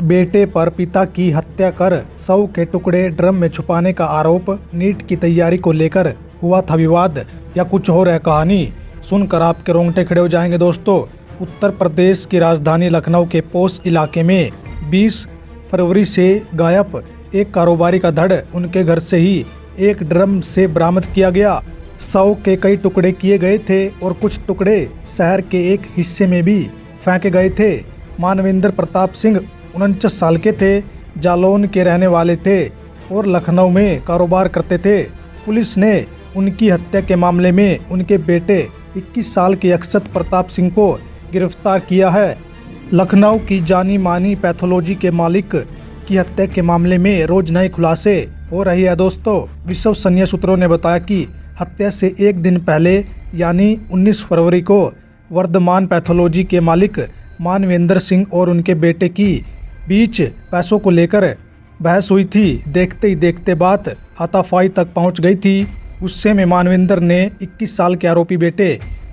बेटे पर पिता की हत्या कर शव के टुकड़े ड्रम में छुपाने का आरोप, नीट की तैयारी को लेकर हुआ था विवाद, या कुछ और है कहानी। सुनकर आपके रोंगटे खड़े हो जाएंगे दोस्तों। उत्तर प्रदेश की राजधानी लखनऊ के पोश इलाके में 20 फरवरी से गायब एक कारोबारी का धड़ उनके घर से ही एक ड्रम से बरामद किया गया। शव के कई टुकड़े किए गए थे और कुछ टुकड़े शहर के एक हिस्से में भी फेंके गए थे। मानवेंद्र प्रताप सिंह 49 साल के थे, जालौन के रहने वाले थे और लखनऊ में कारोबार करते थे। पुलिस ने उनकी हत्या के मामले में उनके बेटे 21 साल के अक्षत प्रताप सिंह को गिरफ्तार किया है। लखनऊ की जानी मानी पैथोलॉजी के मालिक की हत्या के मामले में रोज नए खुलासे हो रही है दोस्तों। विश्वसनीय सूत्रों ने बताया कि हत्या से एक दिन पहले यानी 19 फरवरी को वर्धमान पैथोलॉजी के मालिक मानवेंद्र सिंह और उनके बेटे की बीच पैसों को लेकर बहस हुई थी। देखते ही देखते बात हाथापाई तक पहुंच गई थी। गुस्से में मानवेंद्र ने 21 साल के आरोपी बेटे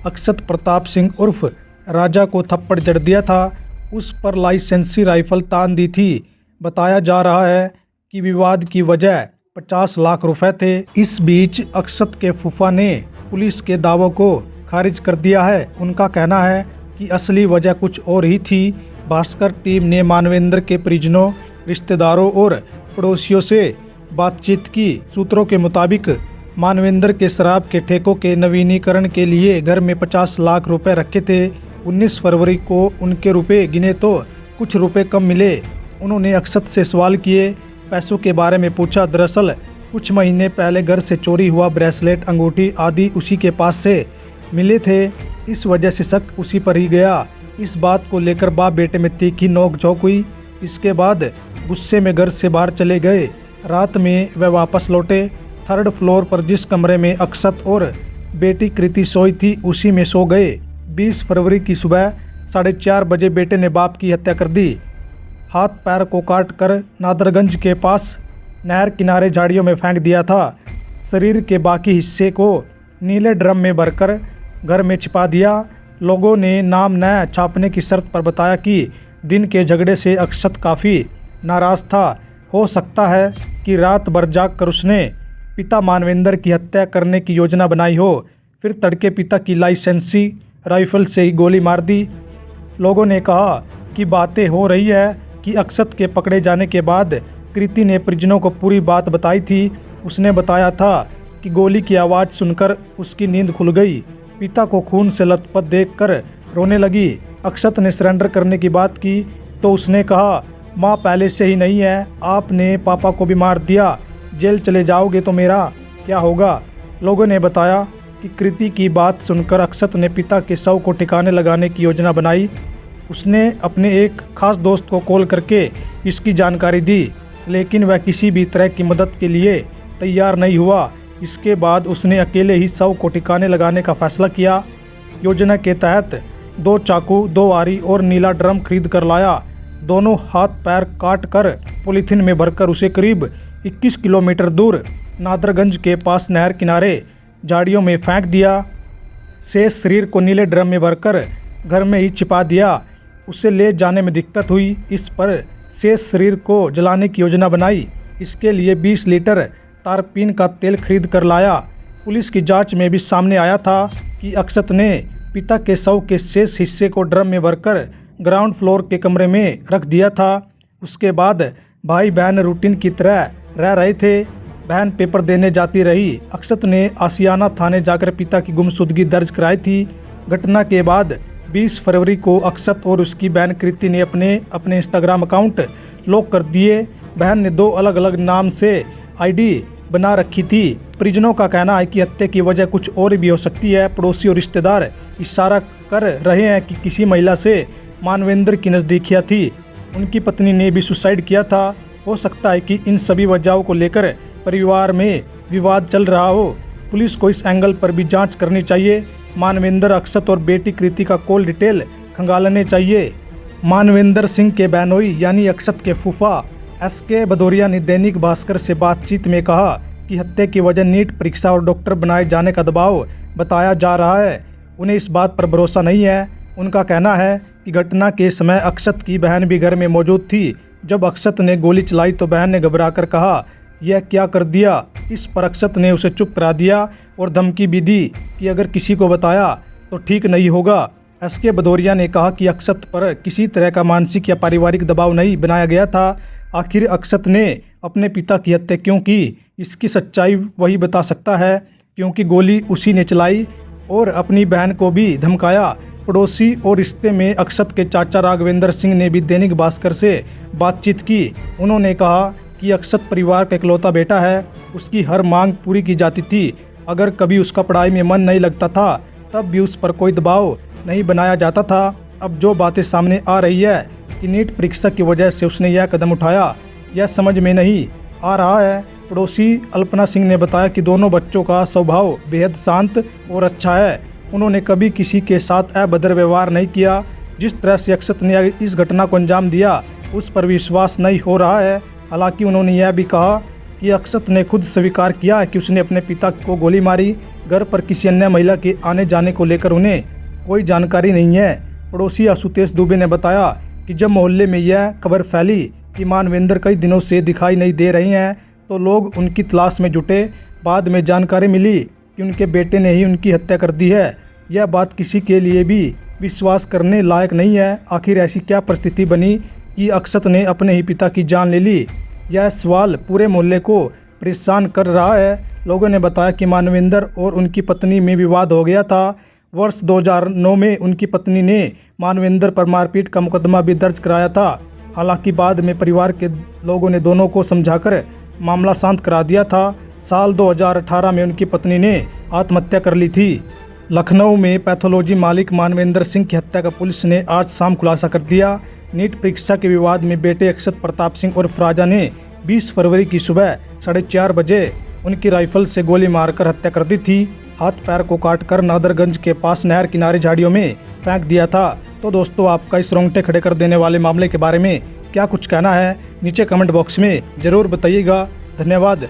अक्षत प्रताप सिंह उर्फ राजा को थप्पड़ जड़ दिया था। उस पर लाइसेंसी राइफल तान दी थी। बताया जा रहा है कि विवाद की वजह 50 लाख रुपए थे। इस बीच अक्षत के फूफा ने पुलिस के दावों को खारिज कर दिया है। उनका कहना है कि असली वजह कुछ और ही थी। भास्कर टीम ने मानवेंद्र के परिजनों, रिश्तेदारों और पड़ोसियों से बातचीत की। सूत्रों के मुताबिक मानवेंद्र के शराब के ठेकों के नवीनीकरण के लिए घर में 50 लाख रुपए रखे थे। 19 फरवरी को उनके रुपए गिने तो कुछ रुपए कम मिले। उन्होंने अक्षत से सवाल किए, पैसों के बारे में पूछा। दरअसल कुछ महीने पहले घर से चोरी हुआ ब्रेसलेट, अंगूठी आदि उसी के पास से मिले थे। इस वजह से शक उसी पर ही गया। इस बात को लेकर बाप बेटे में तीखी नोकझोंक हुई। इसके बाद गुस्से में घर से बाहर चले गए। रात में वह वापस लौटे। 3rd फ्लोर पर जिस कमरे में अक्षत और बेटी कृति सोई थी उसी में सो गए। 20 फरवरी की सुबह 4:30 बजे बेटे ने बाप की हत्या कर दी। हाथ पैर को काट कर नादरगंज के पास नहर किनारे झाड़ियों में फेंक दिया था। शरीर के बाकी हिस्से को नीले ड्रम में भरकर घर में छिपा दिया। लोगों ने नाम न छापने की शर्त पर बताया कि दिन के झगड़े से अक्षत काफ़ी नाराज़ था। हो सकता है कि रात भर जाग कर उसने पिता मानवेंद्र की हत्या करने की योजना बनाई हो, फिर तड़के पिता की लाइसेंसी राइफल से ही गोली मार दी। लोगों ने कहा कि बातें हो रही है कि अक्षत के पकड़े जाने के बाद कृति ने परिजनों को पूरी बात बताई थी। उसने बताया था कि गोली की आवाज़ सुनकर उसकी नींद खुल गई। पिता को खून से लथपथ देखकर रोने लगी। अक्षत ने सरेंडर करने की बात की तो उसने कहा, माँ पहले से ही नहीं है, आपने पापा को भी मार दिया, जेल चले जाओगे तो मेरा क्या होगा। लोगों ने बताया कि कृति की बात सुनकर अक्षत ने पिता के शव को ठिकाने लगाने की योजना बनाई। उसने अपने एक खास दोस्त को कॉल करके इसकी जानकारी दी, लेकिन वह किसी भी तरह की मदद के लिए तैयार नहीं हुआ। इसके बाद उसने अकेले ही शव को ठिकाने लगाने का फैसला किया। योजना के तहत 2 चाकू, 2 आरी और नीला ड्रम खरीद कर लाया। दोनों हाथ पैर काट कर पॉलीथीन में भरकर उसे करीब 21 किलोमीटर दूर नादरगंज के पास नहर किनारे झाड़ियों में फेंक दिया। शेष शरीर को नीले ड्रम में भरकर घर में ही छिपा दिया। उसे ले जाने में दिक्कत हुई। इस पर शेष शरीर को जलाने की योजना बनाई। इसके लिए 20 लीटर तारपीन का तेल खरीद कर लाया। पुलिस की जांच में भी सामने आया था कि अक्षत ने पिता के शव के शेष हिस्से को ड्रम में भरकर ग्राउंड फ्लोर के कमरे में रख दिया था। उसके बाद भाई बहन रूटीन की तरह रह रहे थे। बहन पेपर देने जाती रही। अक्षत ने आशियाना थाने जाकर पिता की गुमशुदगी दर्ज कराई थी। घटना के बाद 20 फरवरी को अक्षत और उसकी बहन कृति ने अपने इंस्टाग्राम अकाउंट लॉक कर दिए। बहन ने 2 अलग अलग नाम से आईडी बना रखी थी। परिजनों का कहना है कि हत्या की वजह कुछ और भी हो सकती है। पड़ोसी और रिश्तेदार इशारा कर रहे हैं कि किसी महिला से मानवेंद्र की नज़दीकियाँ थी। उनकी पत्नी ने भी सुसाइड किया था। हो सकता है कि इन सभी वजहों को लेकर परिवार में विवाद चल रहा हो। पुलिस को इस एंगल पर भी जांच करनी चाहिए। मानवेंद्र, अक्षत और बेटी कृति का कॉल डिटेल खंगालने चाहिए। मानवेंद्र सिंह के बहनोई यानी अक्षत के फूफा SK भदौरिया ने दैनिक भास्कर से बातचीत में कहा कि हत्या की वजह नीट परीक्षा और डॉक्टर बनाए जाने का दबाव बताया जा रहा है। उन्हें इस बात पर भरोसा नहीं है। उनका कहना है कि घटना के समय अक्षत की बहन भी घर में मौजूद थी। जब अक्षत ने गोली चलाई तो बहन ने घबराकर कहा, यह क्या कर दिया। इस पर अक्षत ने उसे चुप करा दिया और धमकी भी दी कि अगर किसी को बताया तो ठीक नहीं होगा। एसके भदौरिया ने कहा कि अक्षत पर किसी तरह का मानसिक या पारिवारिक दबाव नहीं बनाया गया था। आखिर अक्षत ने अपने पिता की हत्या क्यों की, इसकी सच्चाई वही बता सकता है, क्योंकि गोली उसी ने चलाई और अपनी बहन को भी धमकाया। पड़ोसी और रिश्ते में अक्षत के चाचा राघवेंद्र सिंह ने भी दैनिक भास्कर से बातचीत की। उन्होंने कहा कि अक्षत परिवार का इकलौता बेटा है, उसकी हर मांग पूरी की जाती थी। अगर कभी उसका पढ़ाई में मन नहीं लगता था तब भी उस पर कोई दबाव नहीं बनाया जाता था। अब जो बातें सामने आ रही है कि नीट परीक्षा की वजह से उसने यह कदम उठाया, यह समझ में नहीं आ रहा है। पड़ोसी अल्पना सिंह ने बताया कि दोनों बच्चों का स्वभाव बेहद शांत और अच्छा है। उन्होंने कभी किसी के साथ अभद्र व्यवहार नहीं किया। जिस तरह से अक्षत ने इस घटना को अंजाम दिया उस पर विश्वास नहीं हो रहा है। हालांकि उन्होंने यह भी कहा कि अक्षत ने खुद स्वीकार किया है कि उसने अपने पिता को गोली मारी। घर पर किसी अन्य महिला के आने जाने को लेकर उन्हें कोई जानकारी नहीं है। पड़ोसी आशुतोष दुबे ने बताया कि जब मोहल्ले में यह खबर फैली कि मानवेंद्र कई दिनों से दिखाई नहीं दे रहे हैं तो लोग उनकी तलाश में जुटे। बाद में जानकारी मिली कि उनके बेटे ने ही उनकी हत्या कर दी है। यह बात किसी के लिए भी विश्वास करने लायक नहीं है। आखिर ऐसी क्या परिस्थिति बनी कि अक्षत ने अपने ही पिता की जान ले ली। यह सवाल पूरे मोहल्ले को परेशान कर रहा है। लोगों ने बताया कि मानवेंद्र और उनकी पत्नी में विवाद हो गया था। वर्ष 2009 में उनकी पत्नी ने मानवेंद्र पर मारपीट का मुकदमा भी दर्ज कराया था। हालांकि बाद में परिवार के लोगों ने दोनों को समझाकर मामला शांत करा दिया था। साल 2018 में उनकी पत्नी ने आत्महत्या कर ली थी। लखनऊ में पैथोलॉजी मालिक मानवेंद्र सिंह की हत्या का पुलिस ने आज शाम खुलासा कर दिया। नीट परीक्षा के विवाद में बेटे अक्षत प्रताप सिंह और फराजा ने 20 फरवरी की सुबह 4:30 बजे उनकी राइफल से गोली मारकर हत्या कर दी थी। हाथ पैर को काटकर नादरगंज के पास नहर किनारे झाड़ियों में फेंक दिया था। तो दोस्तों, आपका इस रोंगटे खड़े कर देने वाले मामले के बारे में क्या कुछ कहना है, नीचे कमेंट बॉक्स में ज़रूर बताइएगा। धन्यवाद।